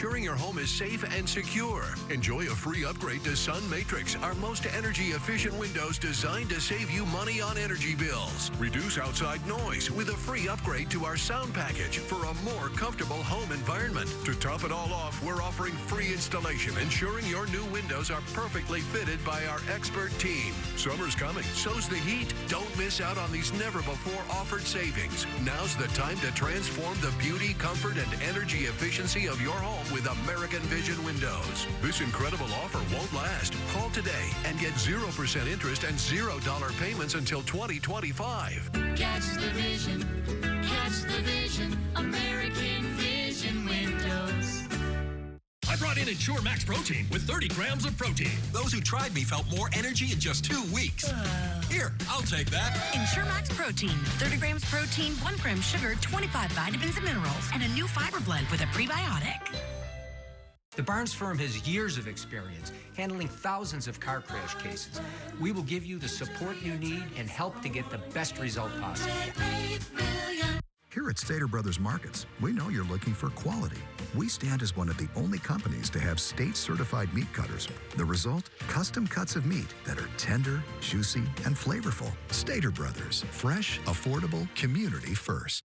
Ensuring your home is safe and secure. Enjoy a free upgrade to Sun Matrix, our most energy-efficient windows designed to save you money on energy bills. Reduce outside noise with a free upgrade to our sound package for a more comfortable home environment. To top it all off, we're offering free installation, ensuring your new windows are perfectly fitted by our expert team. Summer's coming, so's the heat. Don't miss out on these never-before-offered savings. Now's the time to transform the beauty, comfort, and energy efficiency of your home with American Vision windows. This incredible offer won't last. Call today and get 0% interest and $0 payments until 2025. Catch the vision, American Vision windows. I brought in Ensure Max Protein with 30 grams of protein. Those who tried me felt more energy in just 2 weeks. Here, I'll take that. Ensure Max Protein. 30 grams protein, 1 gram sugar, 25 vitamins and minerals, and a new fiber blend with a prebiotic. The Barnes firm has years of experience handling thousands of car crash cases. We will give you the support you need and help to get the best result possible. Here at Stater Brothers Markets, we know you're looking for quality. We stand as one of the only companies to have state-certified meat cutters. The result? Custom cuts of meat that are tender, juicy, and flavorful. Stater Brothers. Fresh, affordable, community first.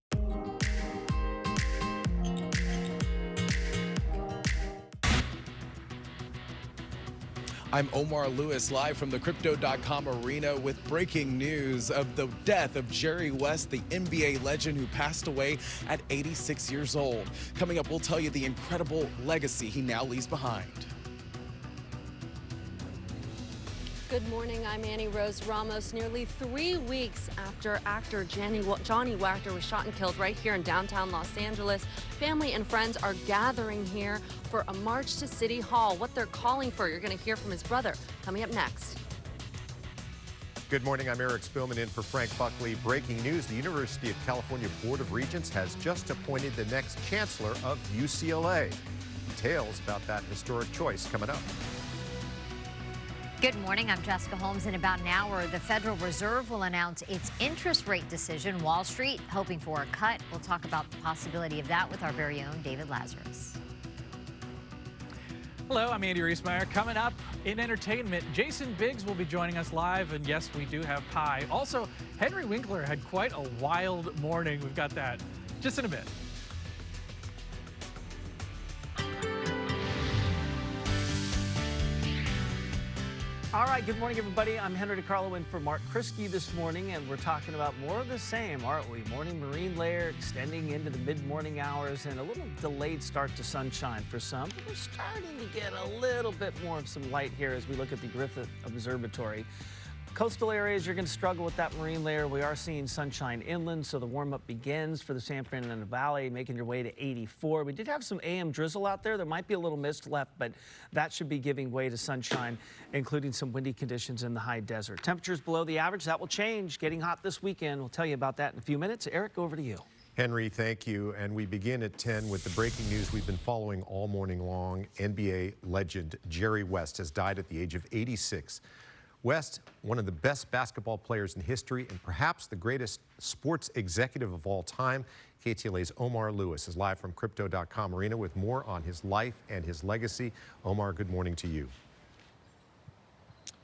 I'm Omar Lewis, live from the Crypto.com arena with breaking news of the death of Jerry West, the NBA legend who passed away at 86 years old. Coming up, we'll tell you the incredible legacy he now leaves behind. Good morning, I'm Annie Rose Ramos. Nearly 3 weeks after actor Johnny Wachter was shot and killed right here in downtown Los Angeles, family and friends are gathering here for a march to City Hall. What they're calling for, you're going to hear from his brother coming up next. Good morning, I'm Eric Spillman in for Frank Buckley. Breaking news, the University of California Board of Regents has just appointed the next chancellor of UCLA. Details about that historic choice coming up. Good morning, I'm Jessica Holmes. In about an hour, the Federal Reserve will announce its interest rate decision. Wall Street hoping for a cut. We'll talk about the possibility of that with our very own David Lazarus. Hello, I'm Andy Reesmeyer. Coming up in entertainment, Jason Biggs will be joining us live, and yes, we do have pie. Also, Henry Winkler had quite a wild morning. We've got that just in a bit. All right, good morning, everybody. I'm Henry DiCarlo in for Mark Kriske this morning, and we're talking about more of the same, aren't we? Morning marine layer extending into the mid-morning hours and a little delayed start to sunshine for some. But we're starting to get a little bit more of some light here as we look at the Griffith Observatory. Coastal areas, you're going to struggle with that marine layer. We are seeing sunshine inland, so the warm-up begins for the San Fernando Valley, making your way to 84. We did have some AM drizzle out there. There might be a little mist left, but that should be giving way to sunshine, including some windy conditions in the high desert. Temperatures below the average, that will change. Getting hot this weekend. We'll tell you about that in a few minutes. Eric, over to you. Henry, thank you. And we begin at 10 with the breaking news we've been following all morning long. NBA legend Jerry West has died at the age of 86. West, one of the best basketball players in history and perhaps the greatest sports executive of all time. KTLA's Omar Lewis is live from Crypto.com arena with more on his life and his legacy. Omar, good morning to you.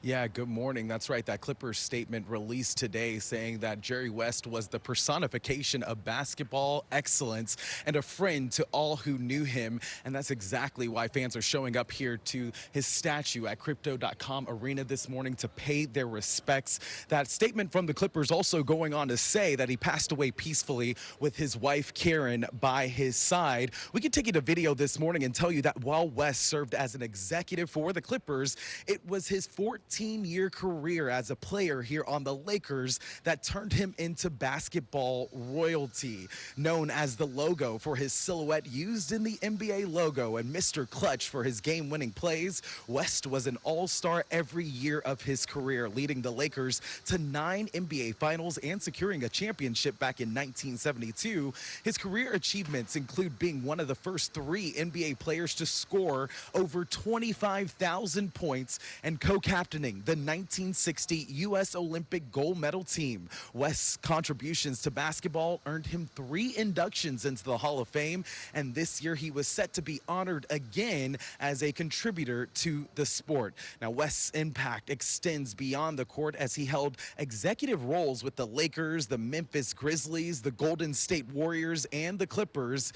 Yeah, good morning. That's right. That Clippers statement released today saying that Jerry West was the personification of basketball excellence and a friend to all who knew him. And that's exactly why fans are showing up here to his statue at Crypto.com arena this morning to pay their respects. That statement from the Clippers also going on to say that he passed away peacefully with his wife, Karen, by his side. We could take you to video this morning and tell you that while West served as an executive for the Clippers, it was his 14-year career as a player here on the Lakers that turned him into basketball royalty. Known as the logo for his silhouette used in the NBA logo and Mr. Clutch for his game-winning plays, West was an all-star every year of his career, leading the Lakers to 9 NBA Finals and securing a championship back in 1972. His career achievements include being one of the first 3 NBA players to score over 25,000 points and co-captain abandoning the 1960 U.S. Olympic gold medal team. West's contributions to basketball earned him 3 inductions into the Hall of Fame, and this year he was set to be honored again as a contributor to the sport. Now, West's impact extends beyond the court as he held executive roles with the Lakers, the Memphis Grizzlies, the Golden State Warriors, and the Clippers.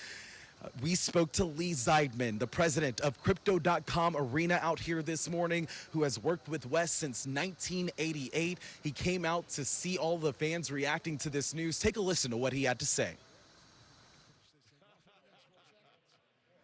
We spoke to Lee Zeidman, the president of Crypto.com Arena out here this morning, who has worked with West since 1988. He came out to see all the fans reacting to this news. Take a listen to what he had to say.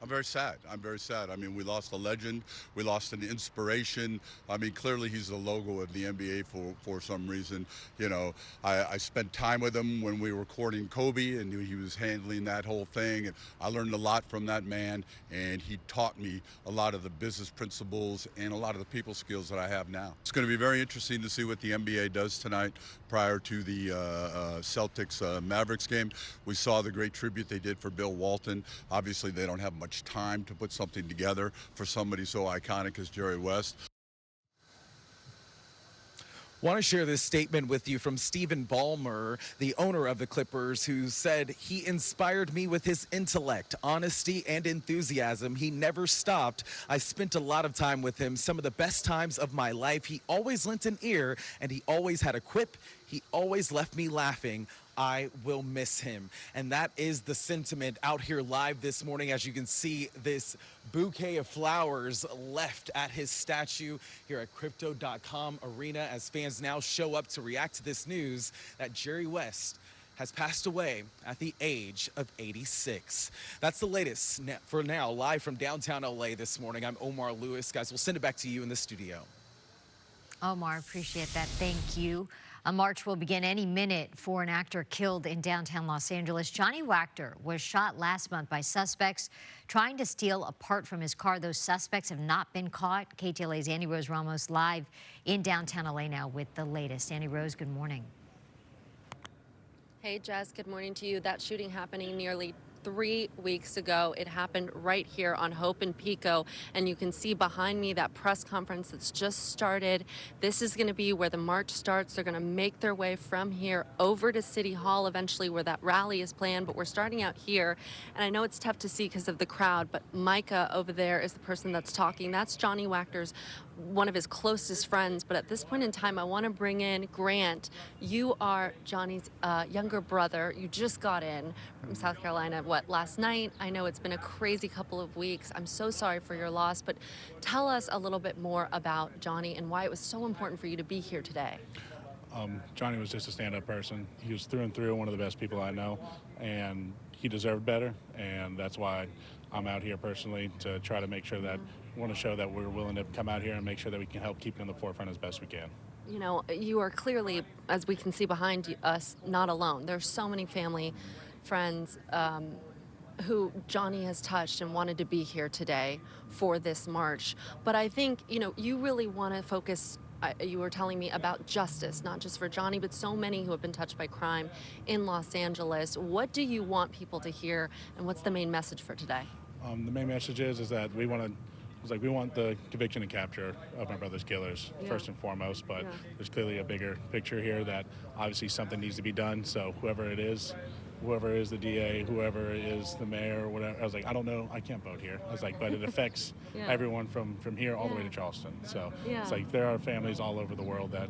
I'm very sad. I'm very sad. I mean, we lost a legend. We lost an inspiration. I mean, clearly he's the logo of the NBA for some reason. You know, I spent time with him when we were courting Kobe, and he was handling that whole thing. And I learned a lot from that man, and he taught me a lot of the business principles and a lot of the people skills that I have now. It's going to be very interesting to see what the NBA does tonight prior to the Celtics-Mavericks game. We saw the great tribute they did for Bill Walton. Obviously, they don't have much time to put something together for somebody so iconic as Jerry West. Want to share this statement with you from Stephen Ballmer, the owner of the Clippers, who said, "He inspired me with his intellect, honesty, and enthusiasm. He never stopped. I spent a lot of time with him, some of the best times of my life. He always lent an ear, and he always had a quip. He always left me laughing. I will miss him." And that is the sentiment out here live this morning. As you can see, this bouquet of flowers left at his statue here at Crypto.com Arena as fans now show up to react to this news that Jerry West has passed away at the age of 86. That's the latest for now, live from downtown LA this morning. I'm Omar Lewis. Guys, we'll send it back to you in the studio. Omar, appreciate that. Thank you. A march will begin any minute for an actor killed in downtown Los Angeles. Johnny Wachter was shot last month by suspects trying to steal a part from his car. Those suspects have not been caught. KTLA's Annie Rose Ramos live in downtown LA now with the latest. Annie Rose, good morning. Hey, Jess, good morning to you. That shooting happening nearly 3 weeks ago. It happened right here on Hope and Pico, and you can see behind me that press conference that's just started. This is going to be where the march starts. They're going to make their way from here over to City Hall eventually, where that rally is planned, but we're starting out here, and I know it's tough to see because of the crowd, but Micah over there is the person that's talking. That's Johnny Wachter's one of his closest friends, but at this point in time, I want to bring in Grant. You are Johnny's younger brother. You just got in from South Carolina, last night? I know it's been a crazy couple of weeks. I'm so sorry for your loss, but tell us a little bit more about Johnny and why it was so important for you to be here today. Johnny was just a stand-up person. He was through and through one of the best people I know, and he deserved better, and that's why I'm out here personally to try to make sure that we want to show that we're willing to come out here and make sure that we can help keep him in the forefront as best we can. You know, you are clearly, as we can see behind us, not alone. There's so many family, friends who Johnny has touched and wanted to be here today for this march. But I think, you know, you really want to focus, you were telling me about justice, not just for Johnny, but so many who have been touched by crime in Los Angeles. What do you want people to hear, and what's the main message for today? The main message is that we want the conviction and capture of my brother's killers, first and foremost, but there's clearly a bigger picture here that obviously something needs to be done. So whoever it is, whoever is the DA, whoever is the mayor, whatever, I was like, I don't know, I can't vote here. I was like, but it affects everyone from here all the way to Charleston. So it's like there are families all over the world that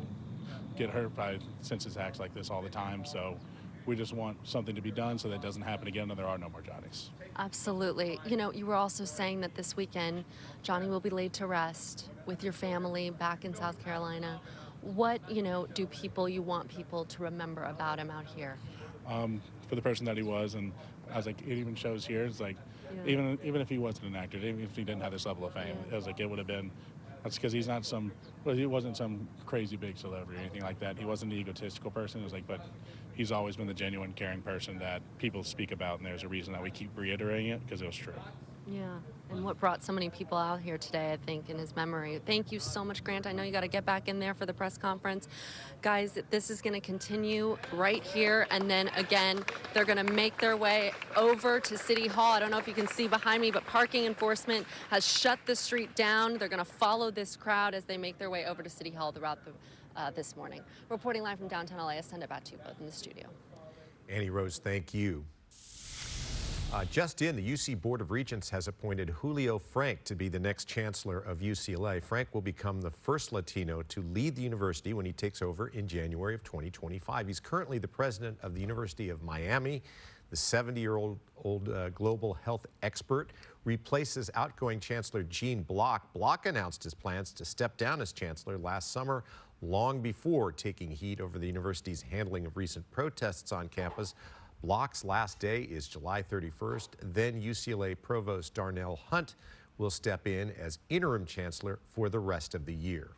get hurt by census acts like this all the time. So we just want something to be done so that it doesn't happen again and there are no more Johnnies. Absolutely. You know, you were also saying that this weekend Johnny will be laid to rest with your family back in South Carolina. What, you know, do you want people to remember about him out here? For the person that he was, and I was like, it even shows here, it's like, even if he wasn't an actor, even if he didn't have this level of fame, it was like, it would have been, that's because he wasn't some crazy big celebrity or anything like that. He wasn't an egotistical person. It was like, but he's always been the genuine, caring person that people speak about, and there's a reason that we keep reiterating it, because it was true. Yeah, and what brought so many people out here today, I think, in his memory. Thank you so much, Grant. I know you got to get back in there for the press conference. Guys, this is going to continue right here, and then again, they're going to make their way over to City Hall. I don't know if you can see behind me, but parking enforcement has shut the street down. They're going to follow this crowd as they make their way over to City Hall throughout this morning. Reporting live from downtown LA, I send it back to you both in the studio. Annie Rose, thank you. Just in, the UC Board of Regents has appointed Julio Frank to be the next chancellor of UCLA. Frank will become the first Latino to lead the university when he takes over in January of 2025. He's currently the president of the University of Miami. The 70-year-old global health expert replaces outgoing Chancellor Gene Block. Block announced his plans to step down as chancellor last summer, long before taking heat over the university's handling of recent protests on campus. Block's last day is July 31st. Then UCLA Provost Darnell Hunt will step in as interim chancellor for the rest of the year.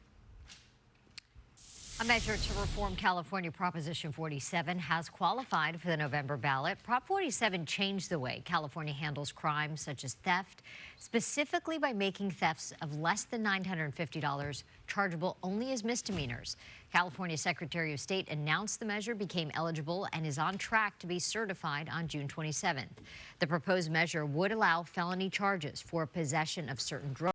A measure to reform California Proposition 47 has qualified for the November ballot. Prop 47 changed the way California handles crimes such as theft, specifically by making thefts of less than $950 chargeable only as misdemeanors. California Secretary of State announced the measure became eligible and is on track to be certified on June 27th. The proposed measure would allow felony charges for possession of certain drugs